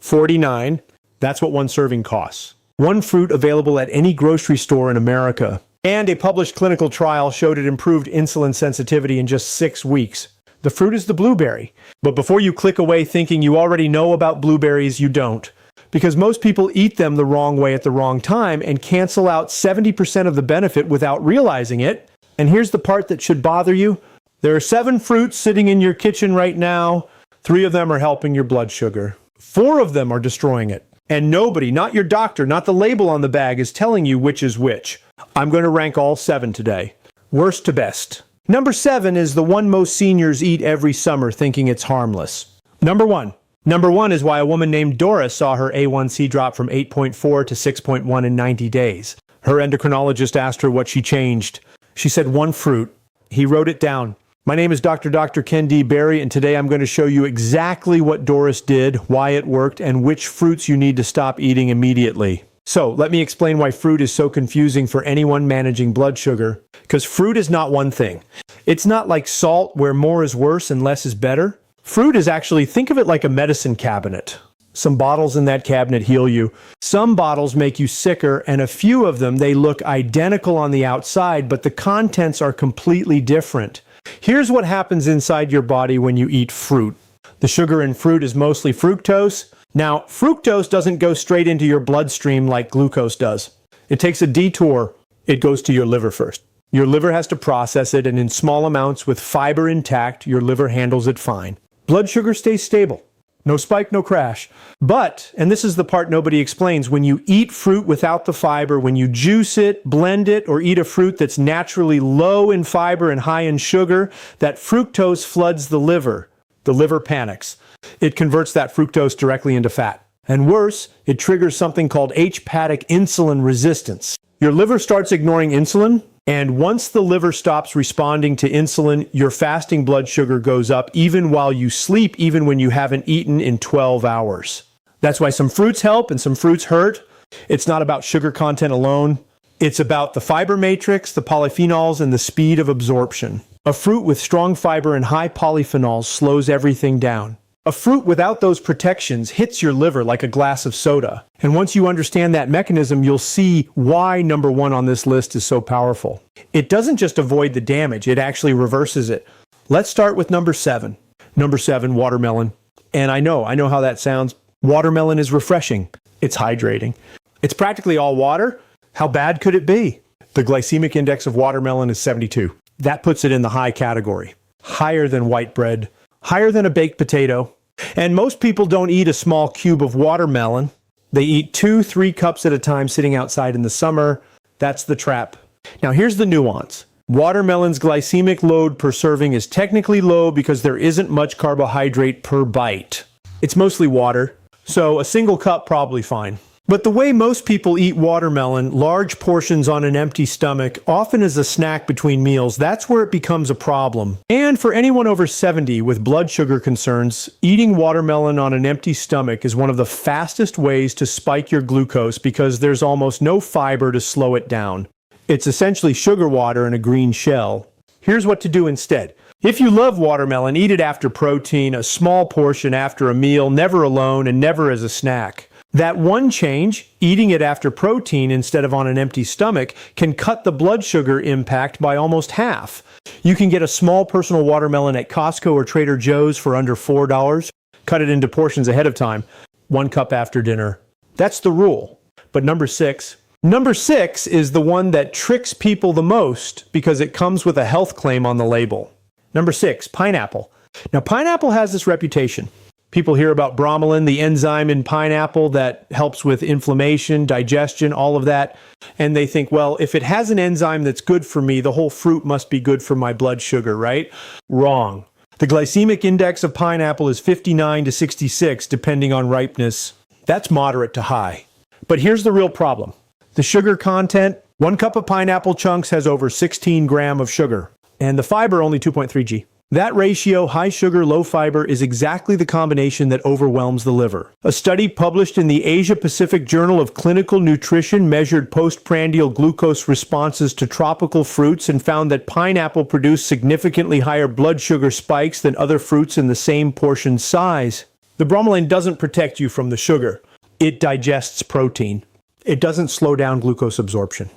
$49. That's what one serving costs. One fruit available at any grocery store in America. And a published clinical trial showed it improved insulin sensitivity in just 6 weeks. The fruit is the blueberry. But before you click away thinking you already know about blueberries, you don't. Because most people eat them the wrong way at the wrong time and cancel out 70% of the benefit without realizing it. And here's the part that should bother you. There are 7 fruits sitting in your kitchen right now. 3 of them are helping your blood sugar. 4 of them are destroying it. And nobody, not your doctor, not the label on the bag, is telling you which is which. I'm going to rank all 7 today. Worst to best. Number 7 is the one most seniors eat every summer thinking it's harmless. Number 1. Number 1 is why a woman named Doris saw her A1C drop from 8.4 to 6.1 in 90 days. Her endocrinologist asked her what she changed. She said 1 fruit. He wrote it down. My name is Dr. Ken D. Berry, and today I'm going to show you exactly what Doris did, why it worked, and which fruits you need to stop eating immediately. So, let me explain why fruit is so confusing for anyone managing blood sugar. Because fruit is not one thing. It's not like salt, where more is worse and less is better. Fruit is actually, think of it like a medicine cabinet. Some bottles in that cabinet heal you. Some bottles make you sicker, and a few of them, they look identical on the outside, but the contents are completely different. Here's what happens inside your body when you eat fruit. The sugar in fruit is mostly fructose. Now, fructose doesn't go straight into your bloodstream like glucose does. It takes a detour. It goes to your liver first. Your liver has to process it, and in small amounts with fiber intact, your liver handles it fine. Blood sugar stays stable. No spike, no crash. But, and this is the part nobody explains, when you eat fruit without the fiber, when you juice it, blend it, or eat a fruit that's naturally low in fiber and high in sugar, that fructose floods the liver. The liver panics. It converts that fructose directly into fat. And worse, it triggers something called H-hepatic insulin resistance. Your liver starts ignoring insulin, and once the liver stops responding to insulin, your fasting blood sugar goes up even while you sleep, even when you haven't eaten in 12 hours. That's why some fruits help and some fruits hurt. It's not about sugar content alone. It's about the fiber matrix, the polyphenols, and the speed of absorption. A fruit with strong fiber and high polyphenols slows everything down. A fruit without those protections hits your liver like a glass of soda. And once you understand that mechanism, you'll see why number 1 on this list is so powerful. It doesn't just avoid the damage, it actually reverses it. Let's start with number 7. Number 7, watermelon. And I know how that sounds. Watermelon is refreshing. It's hydrating. It's practically all water. How bad could it be? The glycemic index of watermelon is 72. That puts it in the high category. Higher than white bread. Higher than a baked potato. And most people don't eat a small cube of watermelon. They eat 2-3 cups at a time sitting outside in the summer. That's the trap. Now here's the nuance. Watermelon's glycemic load per serving is technically low because there isn't much carbohydrate per bite. It's mostly water, so a single cup probably fine. But the way most people eat watermelon, large portions on an empty stomach, often as a snack between meals, that's where it becomes a problem. And for anyone over 70 with blood sugar concerns, eating watermelon on an empty stomach is one of the fastest ways to spike your glucose because there's almost no fiber to slow it down. It's essentially sugar water in a green shell. Here's what to do instead. If you love watermelon, eat it after protein, a small portion after a meal, never alone, and never as a snack. That one change, eating it after protein instead of on an empty stomach, can cut the blood sugar impact by almost half. You can get a small personal watermelon at Costco or Trader Joe's for under $4. Cut it into portions ahead of time. 1 cup after dinner. That's the rule. But number 6. Number 6 is the one that tricks people the most because it comes with a health claim on the label. Number 6, pineapple. Now, pineapple has this reputation. People hear about bromelain, the enzyme in pineapple that helps with inflammation, digestion, all of that. And they think, well, if it has an enzyme that's good for me, the whole fruit must be good for my blood sugar, right? Wrong. The glycemic index of pineapple is 59 to 66, depending on ripeness. That's moderate to high. But here's the real problem. The sugar content, 1 cup of pineapple chunks has over 16 grams of sugar. And the fiber only 2.3 g. That ratio, high sugar, low fiber, is exactly the combination that overwhelms the liver. A study published in the Asia-Pacific Journal of Clinical Nutrition measured postprandial glucose responses to tropical fruits and found that pineapple produced significantly higher blood sugar spikes than other fruits in the same portion size. The bromelain doesn't protect you from the sugar. It digests protein. It doesn't slow down glucose absorption.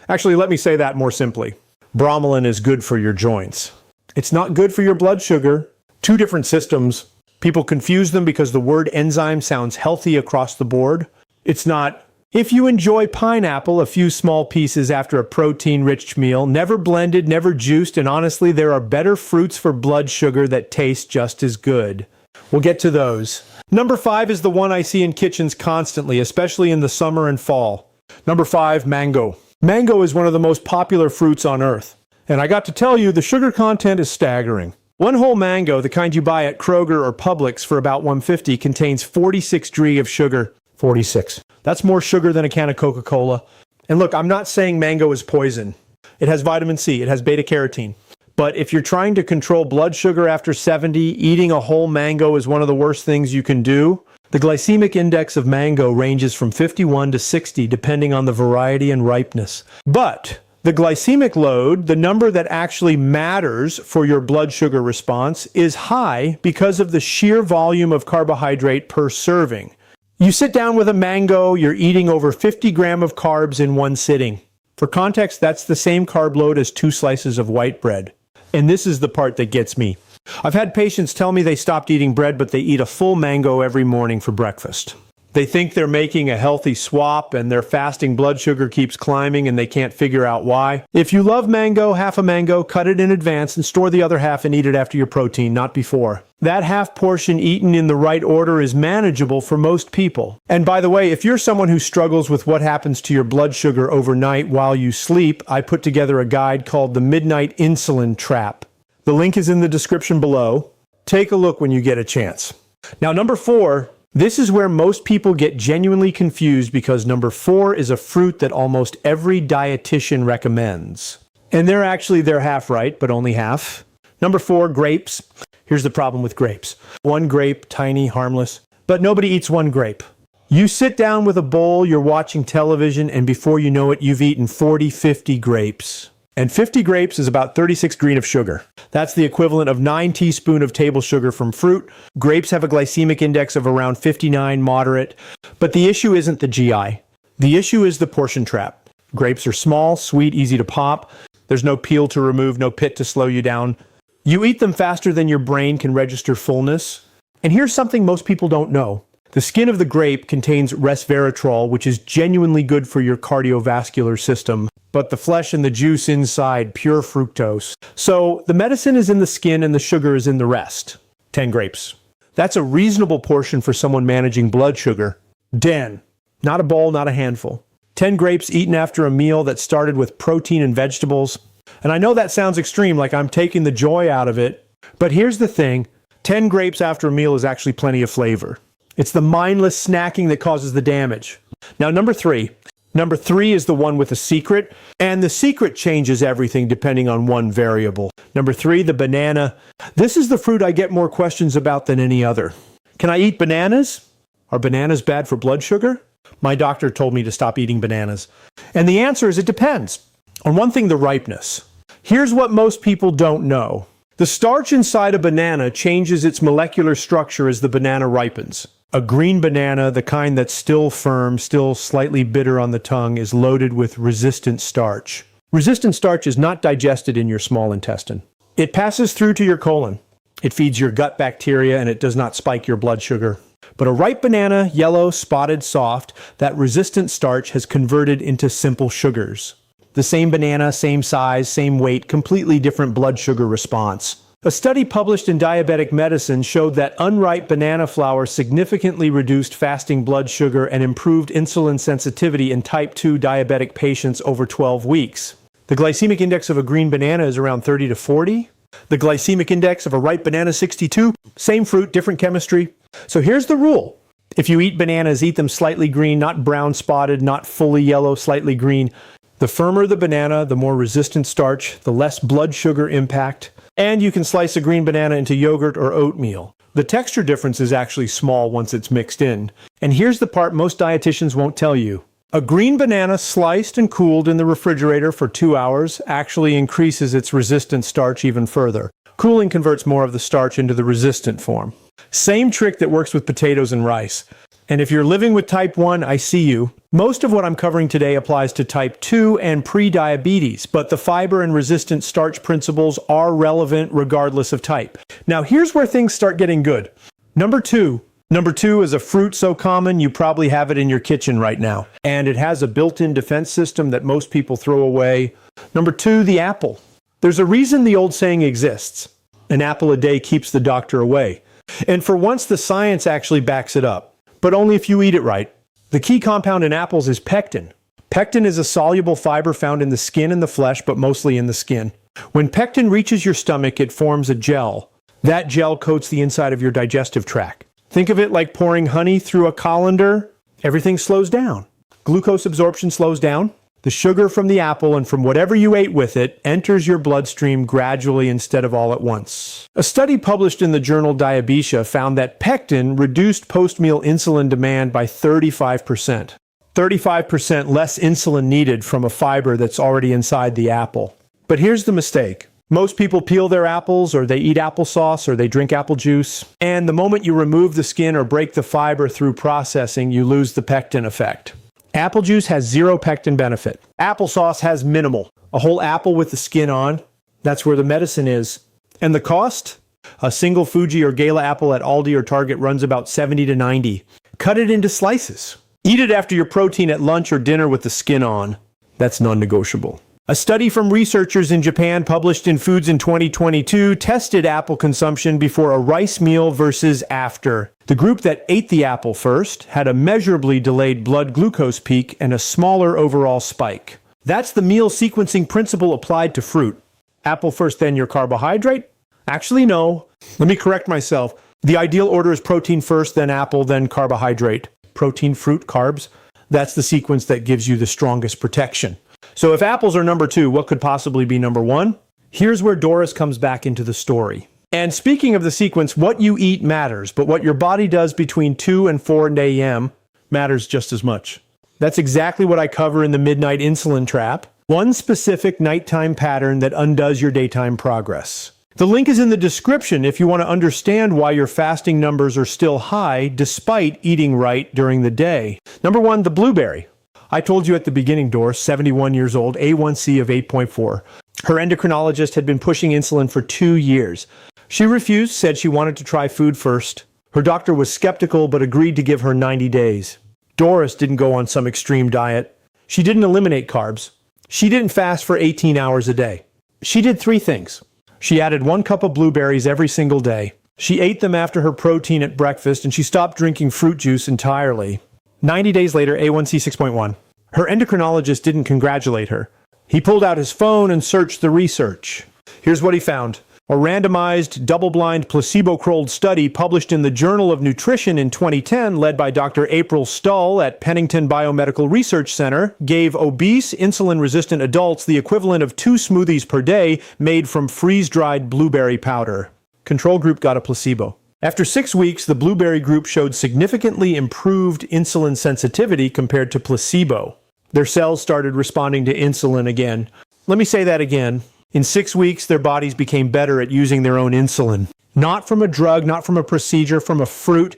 Actually, let me say that more simply. Bromelain is good for your joints. It's not good for your blood sugar. Two different systems. People confuse them because the word enzyme sounds healthy across the board. It's not. If you enjoy pineapple, a few small pieces after a protein-rich meal, never blended, never juiced, and honestly, there are better fruits for blood sugar that taste just as good. We'll get to those. Number 5 is the one I see in kitchens constantly, especially in the summer and fall. Number 5, mango. Mango is one of the most popular fruits on earth. And I got to tell you, the sugar content is staggering. One whole mango, the kind you buy at Kroger or Publix for about $1.50, contains 46 g of sugar. 46. That's more sugar than a can of Coca-Cola. And look, I'm not saying mango is poison. It has vitamin C, it has beta-carotene. But if you're trying to control blood sugar after 70, eating a whole mango is one of the worst things you can do. The glycemic index of mango ranges from 51 to 60 depending on the variety and ripeness. But the glycemic load, the number that actually matters for your blood sugar response, is high because of the sheer volume of carbohydrate per serving. You sit down with a mango, you're eating over 50 grams of carbs in one sitting. For context, that's the same carb load as 2 slices of white bread. And this is the part that gets me. I've had patients tell me they stopped eating bread, but they eat a full mango every morning for breakfast. They think they're making a healthy swap and their fasting blood sugar keeps climbing and they can't figure out why. If you love mango, half a mango, cut it in advance and store the other half and eat it after your protein, not before. That half portion eaten in the right order is manageable for most people. And by the way, if you're someone who struggles with what happens to your blood sugar overnight while you sleep, I put together a guide called the Midnight Insulin Trap. The link is in the description below. Take a look when you get a chance. Now, number 4. This is where most people get genuinely confused because number 4 is a fruit that almost every dietitian recommends. And they're half right, but only half. Number 4, grapes. Here's the problem with grapes. One grape, tiny, harmless, but nobody eats one grape. You sit down with a bowl, you're watching television, and before you know it, you've eaten 40, 50 grapes. And 50 grapes is about 36 grams of sugar. That's the equivalent of 9 teaspoons of table sugar from fruit. Grapes have a glycemic index of around 59, moderate. But the issue isn't the GI. The issue is the portion trap. Grapes are small, sweet, easy to pop. There's no peel to remove, no pit to slow you down. You eat them faster than your brain can register fullness. And here's something most people don't know. The skin of the grape contains resveratrol, which is genuinely good for your cardiovascular system. But the flesh and the juice inside, pure fructose. So the medicine is in the skin and the sugar is in the rest. 10 grapes. That's a reasonable portion for someone managing blood sugar. 10. Not a bowl, not a handful. 10 grapes eaten after a meal that started with protein and vegetables. And I know that sounds extreme, like I'm taking the joy out of it. But here's the thing. 10 grapes after a meal is actually plenty of flavor. It's the mindless snacking that causes the damage. Now, number 3. Number 3 is the one with a secret, and the secret changes everything depending on one variable. Number 3, the banana. This is the fruit I get more questions about than any other. Can I eat bananas? Are bananas bad for blood sugar? My doctor told me to stop eating bananas. And the answer is it depends. On one thing, the ripeness. Here's what most people don't know. The starch inside a banana changes its molecular structure as the banana ripens. A green banana, the kind that's still firm, still slightly bitter on the tongue, is loaded with resistant starch. Resistant starch is not digested in your small intestine. It passes through to your colon. It feeds your gut bacteria and it does not spike your blood sugar. But a ripe banana, yellow, spotted, soft, that resistant starch has converted into simple sugars. The same banana, same size, same weight, completely different blood sugar response. A study published in Diabetic Medicine showed that unripe banana flour significantly reduced fasting blood sugar and improved insulin sensitivity in type 2 diabetic patients over 12 weeks. The glycemic index of a green banana is around 30 to 40. The glycemic index of a ripe banana is 62. Same fruit, different chemistry. So here's the rule. If you eat bananas, eat them slightly green, not brown spotted, not fully yellow, slightly green. The firmer the banana, the more resistant starch, the less blood sugar impact. And you can slice a green banana into yogurt or oatmeal. The texture difference is actually small once it's mixed in. And here's the part most dietitians won't tell you. A green banana sliced and cooled in the refrigerator for 2 hours actually increases its resistant starch even further. Cooling converts more of the starch into the resistant form. Same trick that works with potatoes and rice. And if you're living with type 1, I see you. Most of what I'm covering today applies to type 2 and pre-diabetes, but the fiber and resistant starch principles are relevant regardless of type. Now here's where things start getting good. Number two is a fruit so common you probably have it in your kitchen right now. And it has a built-in defense system that most people throw away. Number 2, the apple. There's a reason the old saying exists. An apple a day keeps the doctor away. And for once the science actually backs it up. But only if you eat it right. The key compound in apples is pectin. Pectin is a soluble fiber found in the skin and the flesh, but mostly in the skin. When pectin reaches your stomach, it forms a gel. That gel coats the inside of your digestive tract. Think of it like pouring honey through a colander. Everything slows down. Glucose absorption slows down. The sugar from the apple and from whatever you ate with it enters your bloodstream gradually instead of all at once. A study published in the journal Diabetes found that pectin reduced post-meal insulin demand by 35%. 35% less insulin needed from a fiber that's already inside the apple. But here's the mistake. Most people peel their apples, or they eat applesauce, or they drink apple juice. And the moment you remove the skin or break the fiber through processing, you lose the pectin effect. Apple juice has zero pectin benefit. Applesauce has minimal. A whole apple with the skin on, that's where the medicine is. And the cost? A single Fuji or Gala apple at Aldi or Target runs about 70 to 90. Cut it into slices. Eat it after your protein at lunch or dinner with the skin on. That's non-negotiable. A study from researchers in Japan published in Foods in 2022 tested apple consumption before a rice meal versus after. The group that ate the apple first had a measurably delayed blood glucose peak and a smaller overall spike. That's the meal sequencing principle applied to fruit. Apple first, then your carbohydrate? Actually, no. Let me correct myself. The ideal order is protein first, then apple, then carbohydrate. Protein, fruit, carbs. That's the sequence that gives you the strongest protection. So if apples are number 2, what could possibly be number 1? Here's where Doris comes back into the story. And speaking of the sequence, what you eat matters, but what your body does between 2 and 4 a.m. matters just as much. That's exactly what I cover in the Midnight Insulin Trap. One specific nighttime pattern that undoes your daytime progress. The link is in the description if you want to understand why your fasting numbers are still high despite eating right during the day. Number 1, the blueberry. I told you at the beginning, Doris, 71 years old, A1C of 8.4. Her endocrinologist had been pushing insulin for 2 years. She refused, said she wanted to try food first. Her doctor was skeptical but agreed to give her 90 days. Doris didn't go on some extreme diet. She didn't eliminate carbs. She didn't fast for 18 hours a day. She did 3 things. She added 1 cup of blueberries every single day. She ate them after her protein at breakfast, and she stopped drinking fruit juice entirely. 90 days later, A1C 6.1. Her endocrinologist didn't congratulate her. He pulled out his phone and searched the research. Here's what he found. A randomized, double-blind, placebo-controlled study published in the Journal of Nutrition in 2010, led by Dr. April Stull at Pennington Biomedical Research Center, gave obese, insulin-resistant adults the equivalent of 2 smoothies per day made from freeze-dried blueberry powder. Control group got a placebo. After 6 weeks, the blueberry group showed significantly improved insulin sensitivity compared to placebo. Their cells started responding to insulin again. Let me say that again. In 6 weeks, their bodies became better at using their own insulin. Not from a drug, not from a procedure, from a fruit.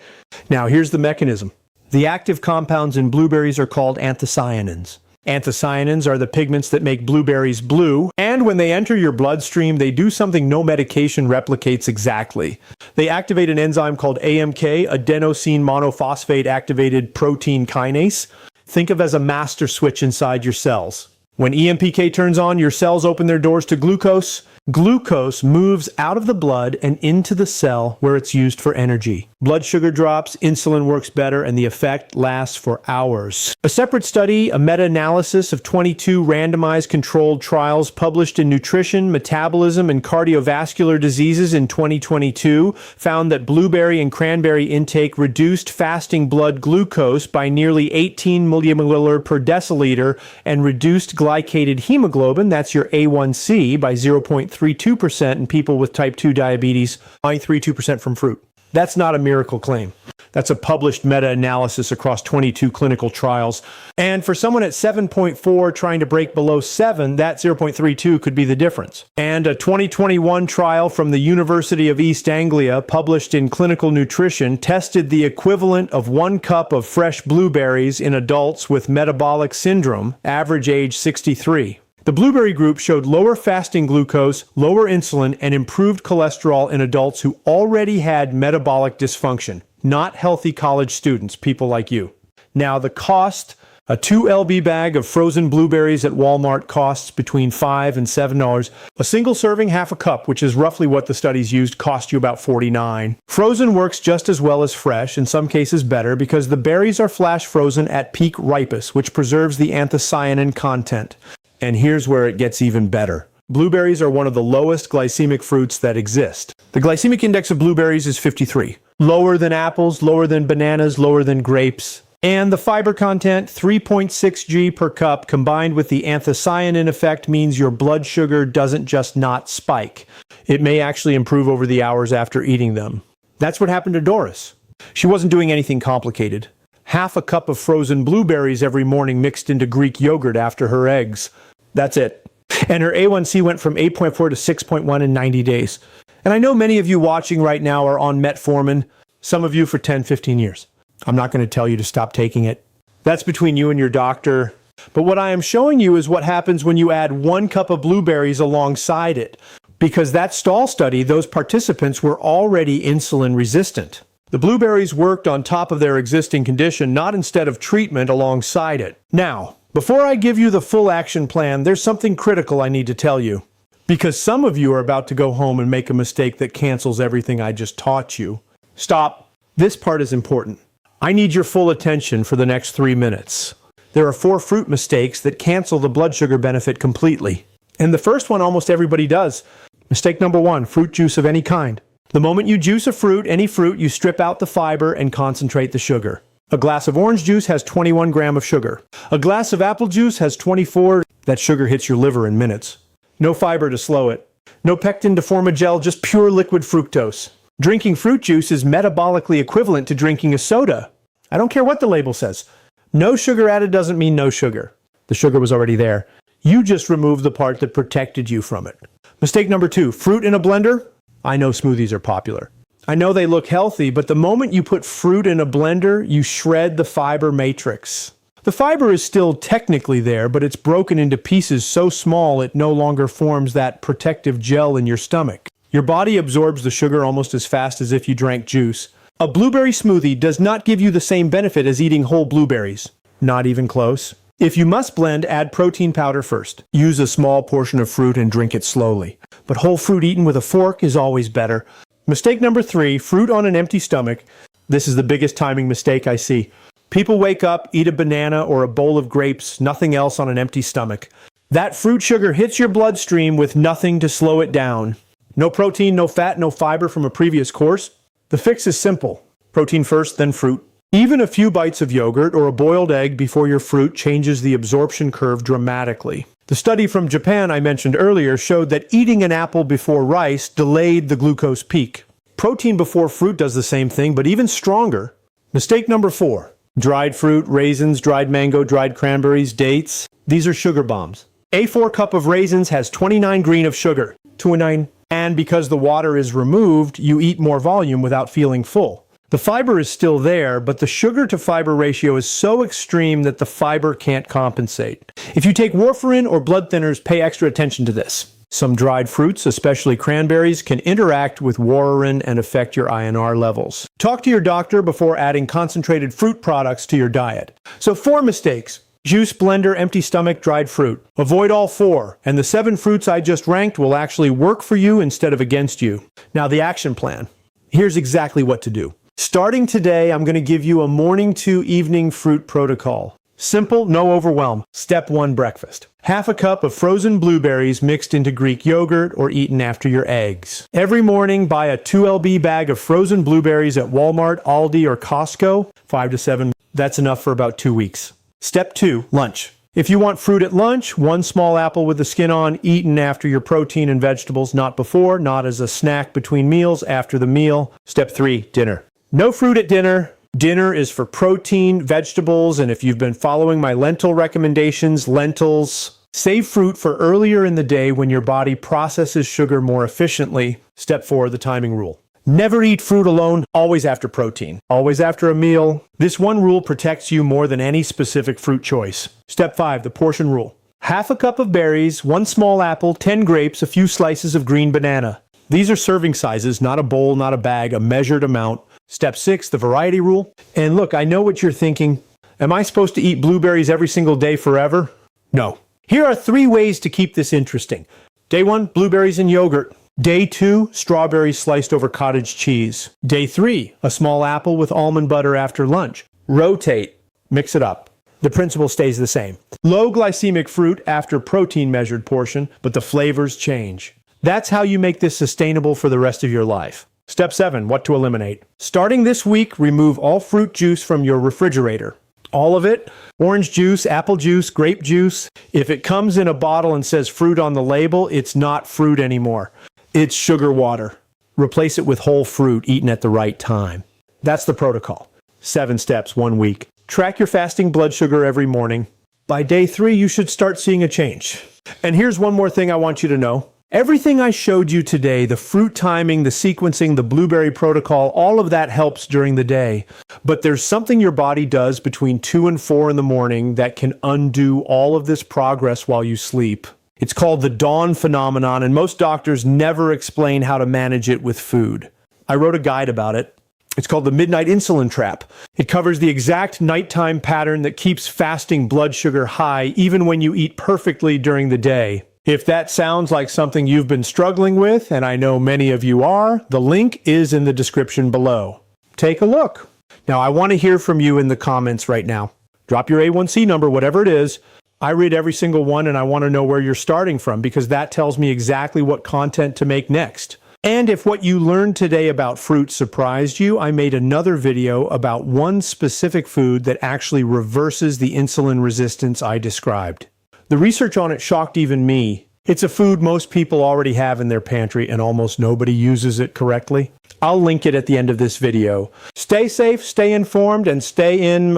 Now, here's the mechanism. The active compounds in blueberries are called anthocyanins. Anthocyanins are the pigments that make blueberries blue, and when they enter your bloodstream, they do something no medication replicates exactly. They activate an enzyme called AMK, adenosine monophosphate activated protein kinase. Think of as a master switch inside your cells. When EMPK turns on, your cells open their doors to glucose. Glucose moves out of the blood and into the cell where it's used for energy. Blood sugar drops, insulin works better, and the effect lasts for hours. A separate study, a meta-analysis of 22 randomized controlled trials published in Nutrition, Metabolism, and Cardiovascular Diseases in 2022, found that blueberry and cranberry intake reduced fasting blood glucose by nearly 18 millimolar per deciliter and reduced glycated hemoglobin, that's your A1C, by 0.32% in people with type 2 diabetes, 0.32% from fruit. That's not a miracle claim. That's a published meta-analysis across 22 clinical trials. And for someone at 7.4 trying to break below 7, that 0.32 could be the difference. And a 2021 trial from the University of East Anglia, published in Clinical Nutrition, tested the equivalent of 1 cup of fresh blueberries in adults with metabolic syndrome, average age 63. The blueberry group showed lower fasting glucose, lower insulin, and improved cholesterol in adults who already had metabolic dysfunction, not healthy college students, people like you. Now, the cost, a 2 lb bag of frozen blueberries at Walmart costs between $5 and $7. A single serving, half a cup, which is roughly what the studies used, cost you about $49. Frozen works just as well as fresh, in some cases better, because the berries are flash frozen at peak ripus, which preserves the anthocyanin content. And here's where it gets even better. Blueberries are one of the lowest glycemic fruits that exist. The glycemic index of blueberries is 53. Lower than apples, lower than bananas, lower than grapes. And the fiber content, 3.6 g per cup, combined with the anthocyanin effect, means your blood sugar doesn't just not spike. It may actually improve over the hours after eating them. That's what happened to Doris. She wasn't doing anything complicated. Half a cup of frozen blueberries every morning mixed into Greek yogurt after her eggs. That's it. And her A1C went from 8.4 to 6.1 in 90 days. And I know many of you watching right now are on metformin, some of you for 10, 15 years. I'm not going to tell you to stop taking it. That's between you and your doctor. But what I am showing you is what happens when you add 1 cup of blueberries alongside it. Because that stall study, those participants were already insulin resistant. The blueberries worked on top of their existing condition, not instead of treatment alongside it. Now, before I give you the full action plan, there's something critical I need to tell you. Because some of you are about to go home and make a mistake that cancels everything I just taught you. Stop. This part is important. I need your full attention for the next 3 minutes. There are 4 fruit mistakes that cancel the blood sugar benefit completely. And the first one almost everybody does. Mistake number 1, fruit juice of any kind. The moment you juice a fruit, any fruit, you strip out the fiber and concentrate the sugar. A glass of orange juice has 21 grams of sugar. A glass of apple juice has 24. That sugar hits your liver in minutes. No fiber to slow it. No pectin to form a gel, just pure liquid fructose. Drinking fruit juice is metabolically equivalent to drinking a soda. I don't care what the label says. No sugar added doesn't mean no sugar. The sugar was already there. You just removed the part that protected you from it. Mistake number 2, fruit in a blender. I know smoothies are popular. I know they look healthy, but the moment you put fruit in a blender, you shred the fiber matrix. The fiber is still technically there, but it's broken into pieces so small it no longer forms that protective gel in your stomach. Your body absorbs the sugar almost as fast as if you drank juice. A blueberry smoothie does not give you the same benefit as eating whole blueberries. Not even close. If you must blend, add protein powder first. Use a small portion of fruit and drink it slowly. But whole fruit eaten with a fork is always better. Mistake number 3, fruit on an empty stomach. This is the biggest timing mistake I see. People wake up, eat a banana or a bowl of grapes, nothing else on an empty stomach. That fruit sugar hits your bloodstream with nothing to slow it down. No protein, no fat, no fiber from a previous course. The fix is simple. Protein first, then fruit. Even a few bites of yogurt or a boiled egg before your fruit changes the absorption curve dramatically. The study from Japan I mentioned earlier showed that eating an apple before rice delayed the glucose peak. Protein before fruit does the same thing, but even stronger. Mistake number 4. Dried fruit, raisins, dried mango, dried cranberries, dates. These are sugar bombs. A 4 cup of raisins has 29 green of sugar. 29. And because the water is removed, you eat more volume without feeling full. The fiber is still there, but the sugar to fiber ratio is so extreme that the fiber can't compensate. If you take warfarin or blood thinners, pay extra attention to this. Some dried fruits, especially cranberries, can interact with warfarin and affect your INR levels. Talk to your doctor before adding concentrated fruit products to your diet. So 4 mistakes. Juice, blender, empty stomach, dried fruit. Avoid all 4, and the 7 fruits I just ranked will actually work for you instead of against you. Now the action plan. Here's exactly what to do. Starting today, I'm going to give you a morning to evening fruit protocol. Simple, no overwhelm. Step 1, breakfast. Half a cup of frozen blueberries mixed into Greek yogurt or eaten after your eggs. Every morning, buy a 2 lb bag of frozen blueberries at Walmart, Aldi, or Costco. 5 to 7. That's enough for about 2 weeks. Step 2, lunch. If you want fruit at lunch, one small apple with the skin on, eaten after your protein and vegetables, not before, not as a snack between meals, after the meal. Step 3, dinner. No fruit at dinner. Dinner is for protein, vegetables, and if you've been following my lentil recommendations, lentils. Save fruit for earlier in the day when your body processes sugar more efficiently. Step 4, the timing rule. Never eat fruit alone, always after protein, always after a meal. This one rule protects you more than any specific fruit choice. Step 5, the portion rule. Half a cup of berries, 1 small apple, 10 grapes, a few slices of green banana. These are serving sizes, not a bowl, not a bag, a measured amount. Step 6, the variety rule. And look, I know what you're thinking. Am I supposed to eat blueberries every single day forever? No. Here are 3 ways to keep this interesting. Day 1, blueberries and yogurt. Day 2, strawberries sliced over cottage cheese. Day 3, a small apple with almond butter after lunch. Rotate. Mix it up. The principle stays the same. Low glycemic fruit after protein measured portion, but the flavors change. That's how you make this sustainable for the rest of your life. Step 7, what to eliminate. Starting this week, remove all fruit juice from your refrigerator. All of it. Orange juice, apple juice, grape juice. If it comes in a bottle and says fruit on the label, it's not fruit anymore. It's sugar water. Replace it with whole fruit eaten at the right time. That's the protocol. 7 steps, 1 week. Track your fasting blood sugar every morning. By day 3, you should start seeing a change. And here's one more thing I want you to know. Everything I showed you today, the fruit timing, the sequencing, the blueberry protocol, all of that helps during the day. But there's something your body does between 2 and 4 in the morning that can undo all of this progress while you sleep. It's called the dawn phenomenon, and most doctors never explain how to manage it with food. I wrote a guide about it. It's called the midnight insulin trap. It covers the exact nighttime pattern that keeps fasting blood sugar high even when you eat perfectly during the day. If that sounds like something you've been struggling with, and I know many of you are, the link is in the description below. Take a look. Now, I want to hear from you in the comments right now. Drop your A1C number, whatever it is. I read every single one, and I want to know where you're starting from because that tells me exactly what content to make next. And if what you learned today about fruit surprised you, I made another video about one specific food that actually reverses the insulin resistance I described. The research on it shocked even me. It's a food most people already have in their pantry and almost nobody uses it correctly. I'll link it at the end of this video. Stay safe, stay informed, and stay in